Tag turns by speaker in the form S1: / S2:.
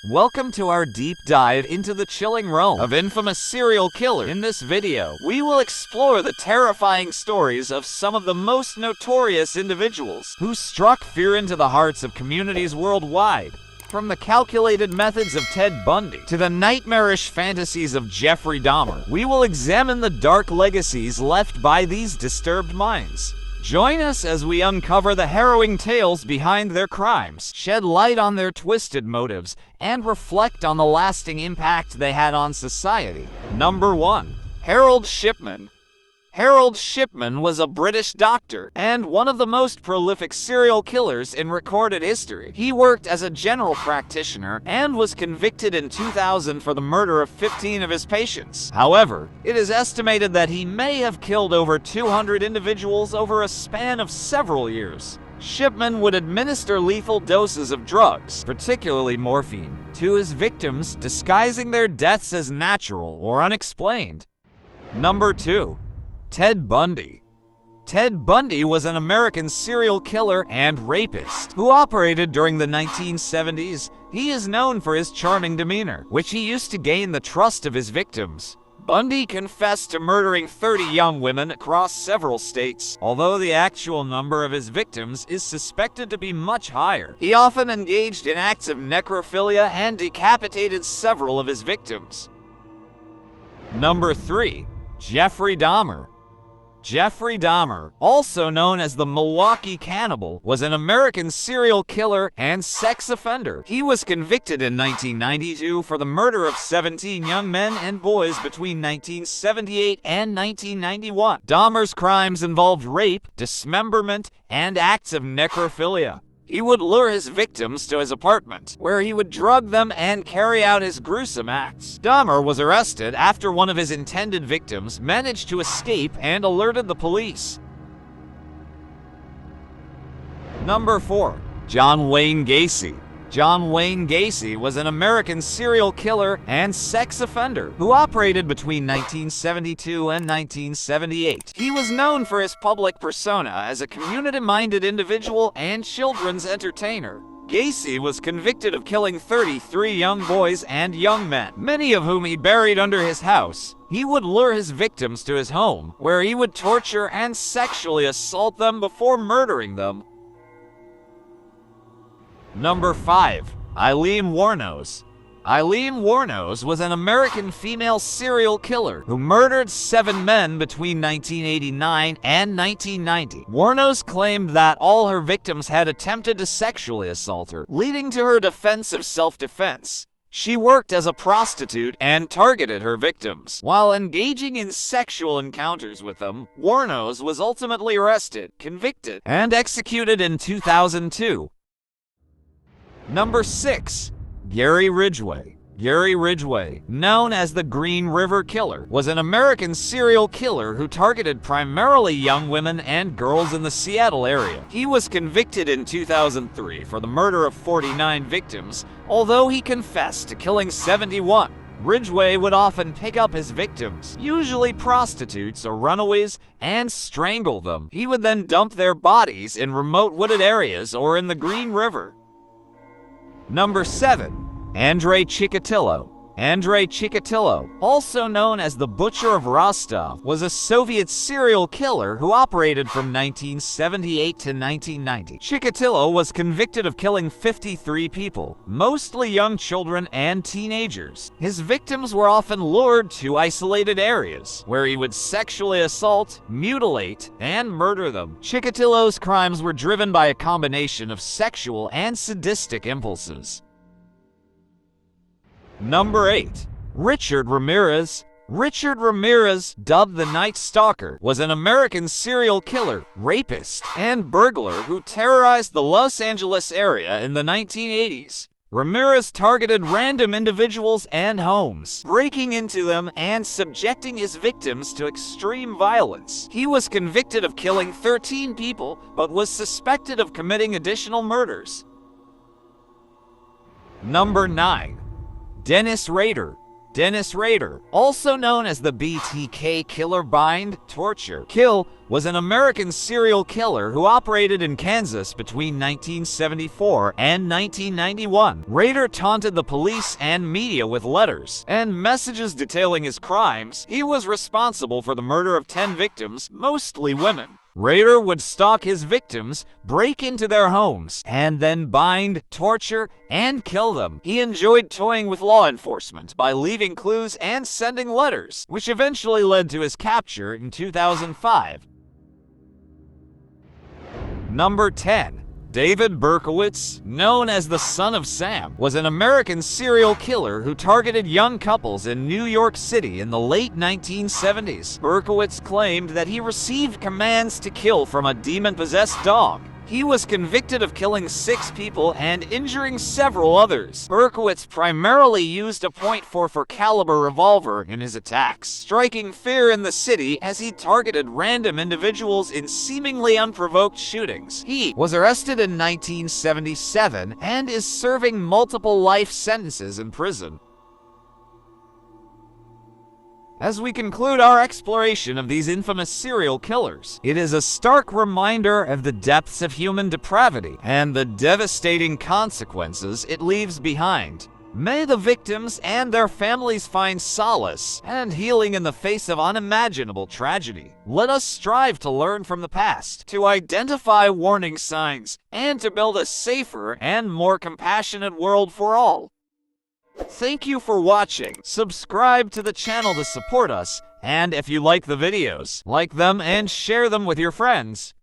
S1: Welcome to our deep dive into the chilling realm of infamous serial killer. In this video, we will explore the terrifying stories of some of the most notorious individuals who struck fear into the hearts of communities worldwide. From the calculated methods of Ted Bundy to the nightmarish fantasies of Jeffrey Dahmer, we will examine the dark legacies left by these disturbed minds. Join us as we uncover the harrowing tales behind their crimes, shed light on their twisted motives, and reflect on the lasting impact they had on society. Number 1. Harold Shipman. Harold Shipman was a British doctor and one of the most prolific serial killers in recorded history. He worked as a general practitioner and was convicted in 2000 for the murder of 15 of his patients. However, it is estimated that he may have killed over 200 individuals over a span of several years. Shipman would administer lethal doses of drugs, particularly morphine, to his victims, disguising their deaths as natural or unexplained. Number 2. Ted Bundy. Ted Bundy was an American serial killer and rapist who operated during the 1970s. He is known for his charming demeanor, which he used to gain the trust of his victims. Bundy confessed to murdering 30 young women across several states, although the actual number of his victims is suspected to be much higher. He often engaged in acts of necrophilia and decapitated several of his victims. Number 3. Jeffrey Dahmer. Jeffrey Dahmer, also known as the Milwaukee Cannibal, was an American serial killer and sex offender. He was convicted in 1992 for the murder of 17 young men and boys between 1978 and 1991. Dahmer's crimes involved rape, dismemberment, and acts of necrophilia. He would lure his victims to his apartment, where he would drug them and carry out his gruesome acts. Dahmer was arrested after one of his intended victims managed to escape and alerted the police. Number 4. John Wayne Gacy. John Wayne Gacy was an American serial killer and sex offender who operated between 1972 and 1978. He was known for his public persona as a community-minded individual and children's entertainer. Gacy was convicted of killing 33 young boys and young men, many of whom he buried under his house. He would lure his victims to his home, where he would torture and sexually assault them before murdering them. Number 5. Eileen Warnos. Eileen Warnos was an American female serial killer who murdered 7 men between 1989 and 1990. Warnos claimed that all her victims had attempted to sexually assault her, leading to her defensive self-defense. She worked as a prostitute and targeted her victims. While engaging in sexual encounters with them, Warnos was ultimately arrested, convicted, and executed in 2002. Number 6. Gary Ridgeway. Gary Ridgeway, known as the Green River Killer, was an American serial killer who targeted primarily young women and girls in the Seattle area. He was convicted in 2003 for the murder of 49 victims, although he confessed to killing 71. Ridgeway would often pick up his victims, usually prostitutes or runaways, and strangle them. He would then dump their bodies in remote wooded areas or in the Green River. Number 7. Andrei Chicatillo. Andrei Chicatillo, also known as the Butcher of Rostov, was a Soviet serial killer who operated from 1978 to 1990. Chicatillo was convicted of killing 53 people, mostly young children and teenagers. His victims were often lured to isolated areas, where he would sexually assault, mutilate, and murder them. Chicatillo's crimes were driven by a combination of sexual and sadistic impulses. Number 8. Richard Ramirez. Richard Ramirez, dubbed the Night Stalker, was an American serial killer, rapist, and burglar who terrorized the Los Angeles area in the 1980s. Ramirez targeted random individuals and homes, breaking into them and subjecting his victims to extreme violence. He was convicted of killing 13 people, but was suspected of committing additional murders. Number 9. Dennis Rader. Dennis Rader, also known as the BTK killer, bind, torture, kill, was an American serial killer who operated in Kansas between 1974 and 1991. Rader taunted the police and media with letters and messages detailing his crimes. He was responsible for the murder of 10 victims, mostly women. Rader would stalk his victims, break into their homes, and then bind, torture, and kill them. He enjoyed toying with law enforcement by leaving clues and sending letters, which eventually led to his capture in 2005. Number 10. David Berkowitz, known as the Son of Sam, was an American serial killer who targeted young couples in New York City in the late 1970s. Berkowitz claimed that he received commands to kill from a demon-possessed dog. He was convicted of killing 6 people and injuring several others. Berkowitz primarily used a .44 caliber revolver in his attacks, striking fear in the city as he targeted random individuals in seemingly unprovoked shootings. He was arrested in 1977 and is serving multiple life sentences in prison. As we conclude our exploration of these infamous serial killers, it is a stark reminder of the depths of human depravity and the devastating consequences it leaves behind. May the victims and their families find solace and healing in the face of unimaginable tragedy. Let us strive to learn from the past, to identify warning signs, and to build a safer and more compassionate world for all. Thank you for watching. Subscribe to the channel to support us, and if you like the videos, like them and share them with your friends.